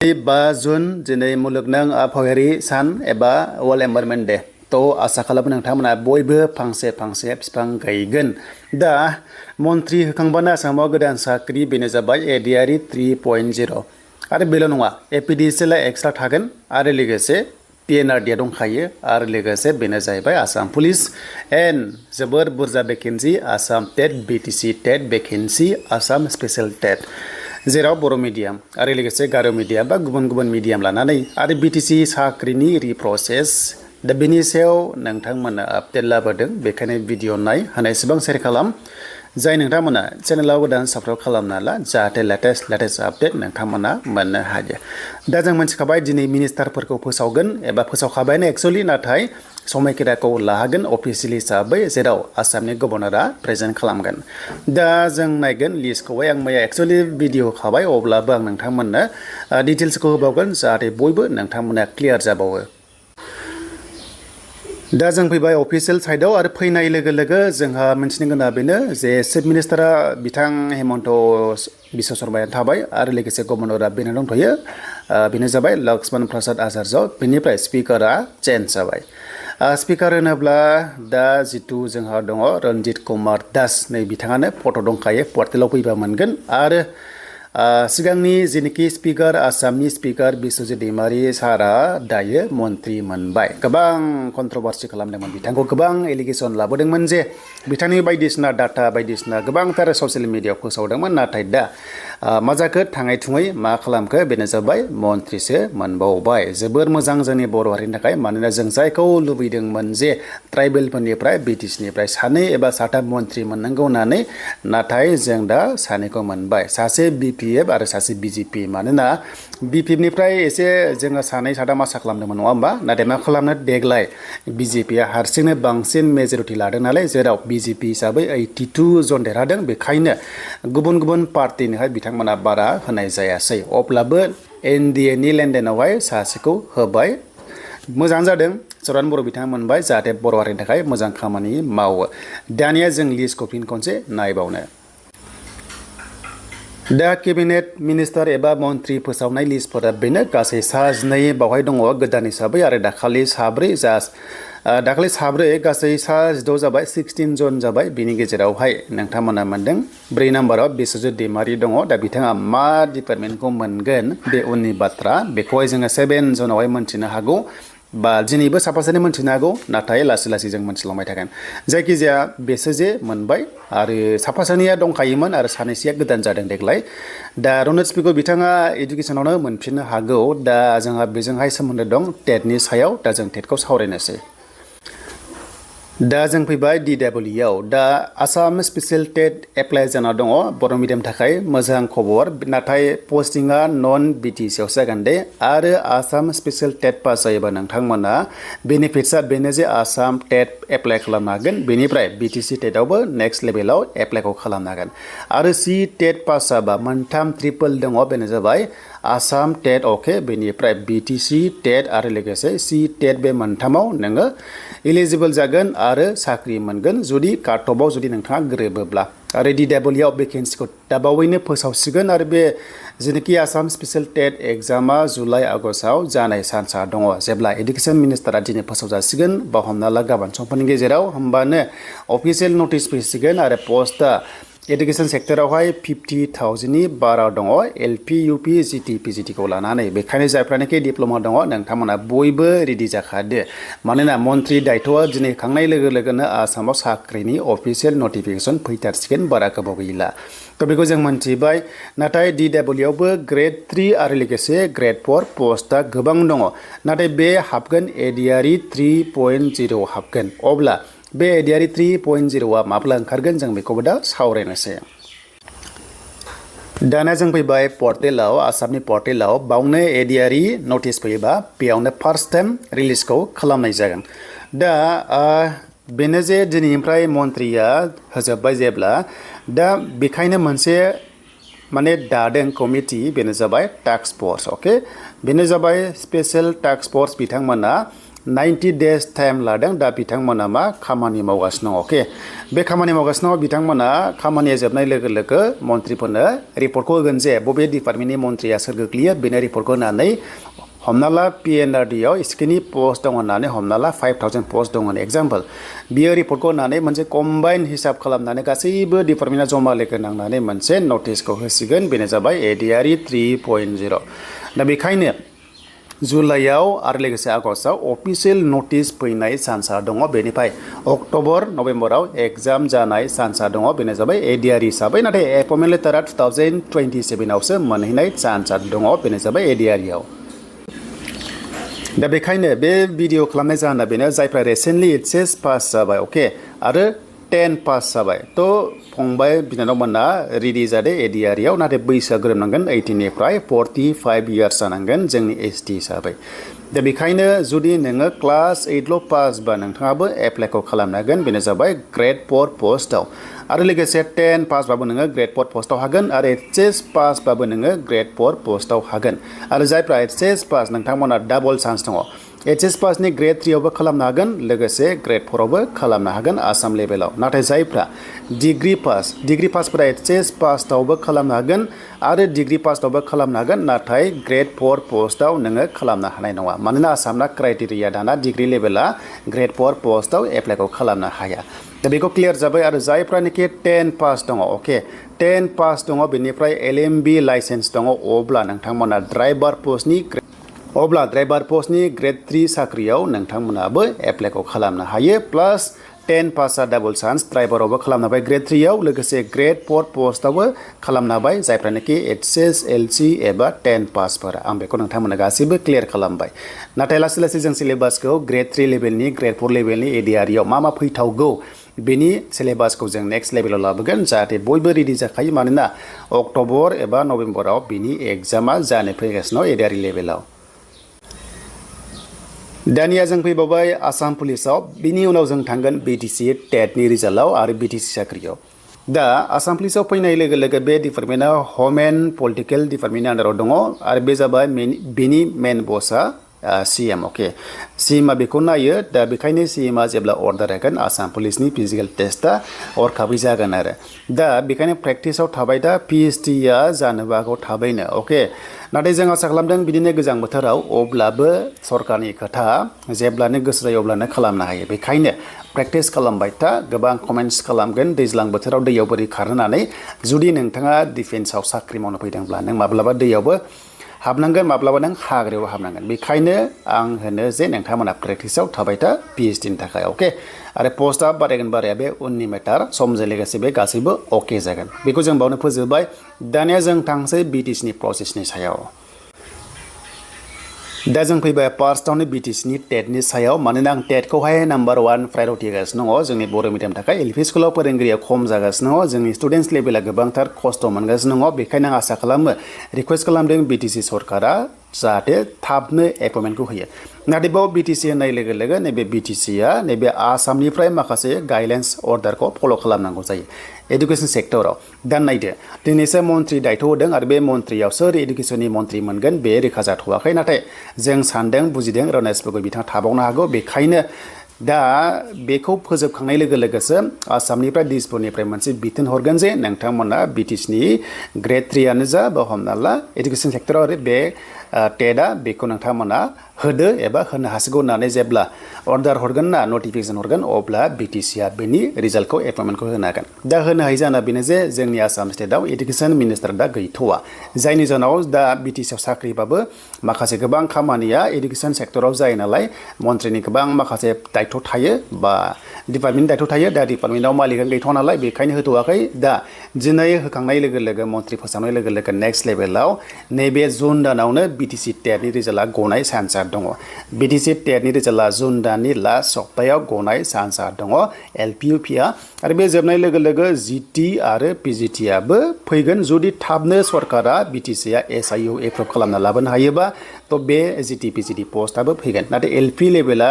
5 जुन दिनै मुलुगनां आबहावायारि सान एबा वर्ल्ड एनभायरनमेन्ट डे तो आसा खालामो नोंथांमोना बयबो फांसे बिफां गायगोन दा मन्त्रि होखांबानो आसामाव गोदान साख्रि बेनो जाबाय एडिआरि 3.0 आरो बेल' नङा एपिडिसिएल एक्सट्रा थागोन आरो लोगोसे पिएनआरडि दंखायो आरो लोगोसे बेनो जाहैबाय आसाम पुलिस एन्ड जोबोर बुरजा भेकेन्सि आसाम टेट बिटिसि टेट भेकेन्सि आसाम स्पेशेल टेट जेराव बर' मिडियाम आरो लोगोसे गार' मिडियाम बा गुबुन मिडियाम लानानै आरो बिटिसि साख्रिनि रिप्रसेस दा बेनि सायाव नोंथांमोना आपडेट लाबोदों बेखायनो भिडिअ नाय हानायसेबां शेयार खालाम जाय नोंथांमोना चेनेलाव गोदान साबस्क्राइब खालामना ला जाहाथे लेटेस्ट आपडेट नोंथांमोना मोननो हायो दा जों मिथिखाबाय दिनै मिनिस्टारफोरखौ फोसावगोन एबा फोसावखाबायनो एक्चुअली नाथाय समायखिराखौ लाहोगोन अफिसियेलि हिसाबै जेराव आसामनि गभर्नरा प्रेजेन्ट खालामगोन दा जों नायगोन लिस्टखौहाय आं मैया एक्चुअलि भिडिअ होखाबाय अब्लाबो आं नोंथांमोननो डिटेल्सखौ होबावगोन जाहाथे बयबो नोंथांमोना क्लियार जाबावो दा जों फैबाय अफिसियेल साइडआव आरो फैनाय लोगो लोगो जोंहा मिथिनो गोनां बेनो जे चिफ मिनिस्टारा बिथां हेमन्त बिश्व शर्माया थाबाय आरो लोगोसे गभर्नरा बेनो दंथ'यो बेनो जाबाय लक्ष्मण प्रसाद आचार्य बेनिफ्राय स्पिकारा चेन्ज जाबाय स्पिकार होनोब्ला दा जितु जोंहा दङ रन्जित कुमार दास नै बिथाङानो फट' दंखायो पर्टेलाव फैबा मोनगोन आरो सिगांनि जेनोखि स्पिकार आसामनि स्पिकार बिश्वजित दैमारि सारा दायो मन्त्रि मोनबाय गोबां कन्ट्रभार्सि खालामदोंमोन बिथांखौ गोबां एलिगेसन लाबोदोंमोन जे बिथांनि बायदिसिना डाटा बायदिसिना गोबांथार ससियेल मिडियायाव फोसावदोंमोन नाथाय दा मा जाखो थाङै थुङै मा खालामखो बेनो जाबाय मन्त्रिसो मोनबावबाय जोबोर मोजां जोंनि बर' हारिनि थाखाय मानोना जों जायखौ लुबैदोंमोन जे ट्राइबेलफोरनिफ्राय बिटिसिनिफ्राय सानै एबा साथाम मन्त्रि मोननांगौ होननानै नाथाय जों दा सानैखौ मोनबाय सासे बिपिएफ आरो सासे बिजेपि मानोना बिपिएफनिफ्राय एसे जोङो सानै साथाम आसा खालामदोंमोन नङा होमबा नाथाय मा खालामनो देग्लाय बिजेपिया हारसिंनो बांसिन मेजरिटि लादों नालाय जेराव बिजेपि हिसाबै 82 जन देरहादों बेखायनो गुबुन पार्टिनिहाय बिथांमोना बारा होनाय जायासै अब्लाबो एनडिएनि लेनदेनावहाय सासेखौ होबाय मोजां जादों चरन बर' बिथाङा मोनबाय जाहाथे बर' हारिनि थाखाय मोजां खामानि मावो दानिया जों लिस्टखौ फिन खनसे नायबावनो दा केबिनेट मिनिस्टार एबा मन्त्रि फोसावनाय लिस्टफोरा बेनो गासै 12 बावहाय दङ गोदान हिसाबै आरो दाखालि साब्रै गासै 16 जाबाय 16 जन जाबाय बिनि गेजेरावहाय नोंथांमोना मोनदों 4 नाम्बाराव बिश्वजित दैमारि दङ दा बिथाङा मा डिपार्टमेन्टखौ मोनगोन बे उननि बाथ्रा बेखौहाय जोङो 7 जनावहाय मोनथिनो हागौ बा दिनैबो साफा सानै मोनथिनो हागौ नाथाय लासै जों मोनथिलांबाय थागोन जायखिजाया बेसो जे मोनबाय आरो साफा सानैया दंखायोमोन आरो सानैसोया गोदान जादों देग्लाय दा रनजित स्पिकारखौ बिथाङा इडुकेसनावनो मोनफिननो हागौ दा जोंहा बेजोंहाय सोमोन्दो दं टेटनि सायाव दा जों टेटखौ सावरायनोसै दा जों फैबाय डिडब्लिउआव दा आसाम स्पेशेल टेट एप्लाइ जाना दङ बर' मिडियामनि थाखाय मोजां खबर नाथाय पस्टिंआ नन बिटिसिआवसो जागोन दे आरो आसाम स्पेशेल टेट पास जायोबा नोंथांमोना बेनिफिट्सआ बेनो जे आसाम टेट एप्लाइ खालामनो हागोन बेनिफ्राय बिटिसि टेटआवबो नेक्स्ट लेभेलाव एप्लाइखौ खालामनो हागोन आरो सि टेट पास जाबा मोनथाम ट्रिपल दङ बेनो जाबाय आसाम टेट अके बेनिफ्राय बिटिसि टेट आरो लोगोसे सि टेट बे मोनथामाव नोङो एलिजिबल जागोन आरो साख्रि मोनगोन जुदि काटअफआव जुदि नोंथाङा गोरोबोब्ला आरो डिडब्लिउआव भेकेन्सिखौ दाबावैनो फोसावसिगोन आरो बे जेनोखि आसाम स्पेशेल टेट एग्जामा जुलाइ आगस्टआव जानाय चान्सआ दङ जेब्ला एडुकेसन मिनिस्टारा दिनै फोसावजासिगोन बा हमना ला गाबोन समफोरनि गेजेराव होमबानो अफिसियेल नटिस फैसिगोन आरो पस्टआ एडुकेसन सेक्टरावहाय 50,000नि बारा दङ एलपि इउपि जिटि पिजिटिखौ लानानै बेखायनो जायफ्रानोखि डिप्ल'मा दङ नोंथांमोना बयबो रेडि जाखादो मानोना मन्त्रि दायथ'आ दिनै खांनाय लोगोनो आसामाव साख्रिनि अफिसियेल नटिफिकेसन फैथारसिगोन बारा गोबाव गैला थ' बेखौ जों मोनथिबाय नाथाय डिडब्लिउआवबो ग्रेड 3 आरो लोगोसे ग्रेड 4 पस्टआ गोबां दङ नाथाय बे हाबगोन एडिआरि 3.0 हाबगोन अब्ला बे एडिआरि 3.0आ माब्ला ओंखारगोन जों बेखौबो दा सावरायनोसै दाना जों फैबाय पर्टेलाव आसामनि पर्टेलाव बावनो एडिआरि नटिस फैयोबा बेयावनो फार्स्ट टाइम रिलिजखौ खालामनाय जागोन दा बेनो जे दिनैनिफ्राय मन्त्रिया होजोब्बाय जेब्ला दा बेखायनो मोनसे माने दादों कमिटि बेनो जाबाय टास्क फर्स अके बेनो जाबाय स्पेशेल टास्क फर्स बिथांमोना 90 days टाइम लादों दा बिथांमोना मा खामानि मावगासिनो दं अके बे खामानि मावगासिनो दं बिथांमोना खामानिया जोबनाय लोगो लोगो मन्थ्रिफोरनो रिपर्टखौ होगोन जे बबे डिपार्टमेन्टनि मन्थ्रिया सोर गोग्लैयो बेनो रिपर्टखौ होनानै हमना ला PNRD आव इसखिनि पस्ट दं होननानै हमना ला 5000 पस्ट दं होननानै एग्जाम्पल बियो रिपर्टखौ होनानै मोनसे कम्बाइन हिसाब खालामनानै गासैबो डिपार्टमेन्टआ जमा लोगो नांनानै मोनसे नटिसखौ होसिगोन बेनो जाबाय ADRE 3.0 दा बेखायनो जुलाइआव आरो लोगोसे आगस्टआव अफिसियेल नटिस फैनाय चान्सआ दङ बेनिफ्राय अक्ट'बर नभेम्बराव एग्जाम जानाय चान्सआ दङ बेनो जाबाय ADRE हिसाबै नाथाय एपइन्टमेन्ट लेटारा 2027 आवसो मोनहैनाय चान्सआ दङ बेनो जाबाय ADRE आव दा बेखायनो बे भिडिअ खालामनाय जाहोना बेनो जायफ्रा रिसेन्टलि HS पास जाबाय अके आरो 10 पास जाबाय थ' फंबाय बिनानावमोना रेडि जादो ADRE आव नाथाय बैसोआ गोरोबनांगोन 18 निफ्राय 45 इयार्स जानांगोन जोंनि ST हिसाबै दा बेखायनो जुदि नोङो क्लास 8 ल' पास बा नोंथाङाबो एप्लाइखौ खालामनो हागोन बेनो जाबाय ग्रेड 4 पस्टआव आरो लोगोसे 10 पास बाबो नोङो ग्रेड 4 पस्टआव हागोन आरो HS पास बाबो नोङो ग्रेड 4 पस्टआव हागोन आरो जायफ्रा HS पास नोंथांमोना डाबल चान्स दङ HS पासनि ग्रेड 3 आवबो खालामनो हागोन लोगोसे ग्रेड 4 आवबो खालामनो हागोन आसाम लेभेलाव नाथाय जायफ्रा डिग्री पासफोरा HS पासआवबो खालामनो हागोन आरो डिग्री पासआवबो खालामनो हागोन नाथाय ग्रेड 4 पस्टआव नोङो खालामनो हानाय नङा मानोना आसामना क्राइटेरिया दाना डिग्री लेभेला ग्रेड 4 पस्टआव एप्लाइखौ खालामनो हाया दा बेखौ क्लियार जाबाय आरो जायफ्रानोखि 10 पास दङ अके 10 पास दङ बेनिफ्राय LMB लाइसेन्स दङ अब्ला नोंथांमोना ड्राइभार पस्टनि ग्रेड 3 साख्रियाव नोंथांमोनाबो एप्लाइखौ खालामनो हायो प्लास 10 पासआ डाबल चान्स ड्राइभारावबो खालामनो हाबाय ग्रेड 3 आव लोगोसे ग्रेड 4 पस्टआवबो खालामनो हाबाय जायफ्रानोखि HS LC एबा 10 पासफोरा आं बेखौ नोंथांमोना गासैबो क्लियार खालामबाय नाथाय लासै लासै जों सिलेबासखौ ग्रेड 3 लेभेलनि ग्रेड 4 लेभेलनि ADRE आव मा फैथावगौ बेनि सिलेबासखौ जों नेक्स्ट लेभेलाव लाबोगोन जाहाथे बयबो रेडि जाखायो मानोना अक्ट'बर एबा नभेम्बराव बिनि एग्जामा जानो फैगासिनो ADRE लेभेलाव दानिया जों फैबावबाय आसाम पुलिसाव बिनि उनाव जों थांगोन BTC TET नि रिजाल्टआव आरो BTC साख्रियाव दा आसाम पुलिसाव फैनाय लोगो लोगो बे डिपार्टमेन्टआ हम एन्ड पलिटिकेल डिपार्टमेन्टनि आन्दाराव दङ आरो बे जाबाय बेनि मेन बसआ CM अके CMआ बेखौ नायो दा बेखायनो CMआ जेब्ला अर्डार होगोन आसाम पुलिसनि फिजिकेल टेस्टआ हरखाबै जागोन आरो दा बेखायनो प्रेक्टिसाव थाबाय दा PhDया जानोबो हागौ थाबैनो अके नाथाय जों आसा खालामदों बिदिनो गोजां बोथोराव अब्लाबो सरकारनि खोथा जेब्लानो गोसो जायो अब्लानो खालामनो हायो बेखायनो प्रेक्टिस खालामबाय था गोबां कमेन्ट्स खालामगोन दैज्लां बोथोराव दैयाव बोरै खारहोनानै जुदि नोंथाङा डिफेन्सआव साख्रि मावनो फैदोंब्ला नों माब्लाबा दैयावबो हाबनांगोन माब्लाबा नों हाग्रायाव हाबनांगोन बेखायनो आं होनो जे नोंथांमोना प्रेक्टिसाव थाबाय था PhDनि थाखाय अके आरो पस्टआ बारायगोन बाराया बे उननि मेटार समजों लोगोसे बे गासैबो अके जागोन बेखौ जों बावनो फोजोबबाय दानिया जों थांसै BTCनि प्रसेसनि सायाव दा जों फैबाय फार्स्टआवनो BTCनि टेटनि सायाव मानोना आं टेटखौहाय नम्बर 1 प्रायरिटि होगासिनो दङ जोंनि बर' मिडियामनि थाखाय LP स्कुलाव फोरोंगिरिया खम जागासिनो दङ जोंनि स्टुडेन्टस लेभेला गोबांथार खस्थ' मोनगासिनो दङ बेखायनो आं आसा खालामो रिक्वेस्ट खालामदों BTC सरकारा जाहाथे थाबनो एपइन्टमेन्टखौ होयो नाथाय बाव BTC होननाय लोगो लोगो नैबे BTCआ नैबे आसामनिफ्राय माखासे गाइडलाइन्स अर्डारखौ फल' खालामनांगौ जायो एडुकेशन सेक्टराव दा नायदो दिनैसो मन्थ्रि दायथ' होदों आरो बे मन्थ्रियाव सोर एडुकेशननि मन्थ्रि मोनगोन बे रोखा जाथ'वाखै नाथाय जों सानदों बुजिदों रनेश गगৈ बिथाङा थाबावनो हागौ बेखायनो दा बेखौ फोजोबखांनाय लोगो लोगोसो आसामनिफ्राय दिसपुरनिफ्राय मोनसे बिथोन हरगोन जे नोंथांमोना BTCनि ग्रेड 3 आनो जा बा हमना ला एडुकेशन सेक्टराव आरो बे टेटआ बेखौ नोंथांमोना होदो एबा होनो हासिगौ होननानै जेब्ला अर्डार हरगोन ना नटिफिकेसन हरगोन अब्ला BTCआ बेनि रिजाल्टखौ एपइन्टमेन्टखौ होनो हागोन दा होनो हायो जाना बेनो जे जोंनि आसाम स्टेटआव एडुकेशन मिनिस्टार दा गैथ'वा जायनि जाहोनाव दा BTCआव साख्रिबाबो माखासे गोबां खामानिया एडुकेशन सेक्टराव जायो नालाय मन्थ्रिनि गोबां माखासे दायथ' थायो बा डिपार्टमेन्टनि दायथ' थायो दा डिपार्टमेन्टआव मालिकानो गैथ'वा नालाय बेखायनो होथ'वाखै दा दिनै होखांनाय लोगो लोगो मन्थ्रि फोसावनाय लोगो लोगो नेक्स्ट लेभेलाव नैबे जुन दानावनो BTC टेटनि रिजाल्टआ गनाय चान्सआ दङ BTC टेटनि रिजाल्टआ जुन दाननि लास्ट सप्तायाव गनाय चान्सआ दङ LPUPआ आरो बे जोबनाय लोगो लोगो GT आरो PGTआबो फैगोन जुदि थाबनो सरकारा BTCआ SIU एप्रुभ खालामना लाबोनो हायोबा थ' बे GT PGT पस्टआबो फैगोन नाथाय LP लेभेला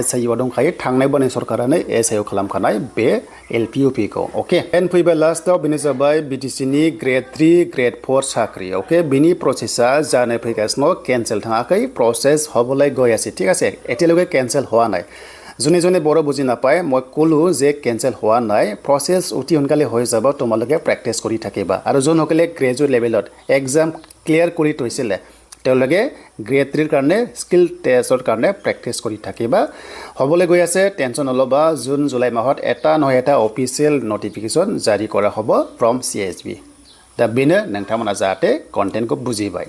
SIUआव दंखायो थांनाय बोनाय सरकारानो SIU खालामखानाय बे LPUPखौ अके एन्ड फैबाय लास्टआव बेनो जाबाय BTCनि ग्रेड 3 ग्रेड 4 साख्रि अके बिनि प्रसेसा जानो फैगासिनो केन्सेल थाङाखै प्रसेस হ'বলৈ গৈ আছে ঠিক আছে এতিয়ালৈকে কেনসেল হোৱা নাই যোনে যোনে বড়ো বুজি নাপায় মই ক'লো যে কেনসেল হোৱা নাই প্ৰসেছ অতি সোনকালে হৈ যাব তোমালোকে প্ৰেক্টিছ কৰি থাকিবা আৰু যোনসকলে গ্ৰেজুৱেট লেভেলত এক্সাম ক্লিয়াৰ কৰি থৈছিলে তেওঁলোকে গ্ৰেড 3 কাৰণে স্কিল টেষ্টৰ কাৰণে প্ৰেক্টিছ কৰি থাকিবা হ'বলৈ গৈ আছে টেনচন নল'বা জুন জুলাই মাহত এটা নহয় এটা অফিচিয়েল নটিফিকেশ্যন জাৰি কৰা হ'ব ফ্ৰম CSB दा बेनो नोंथांमोना जाहाथे कन्टेन्टखौ बुजिबाय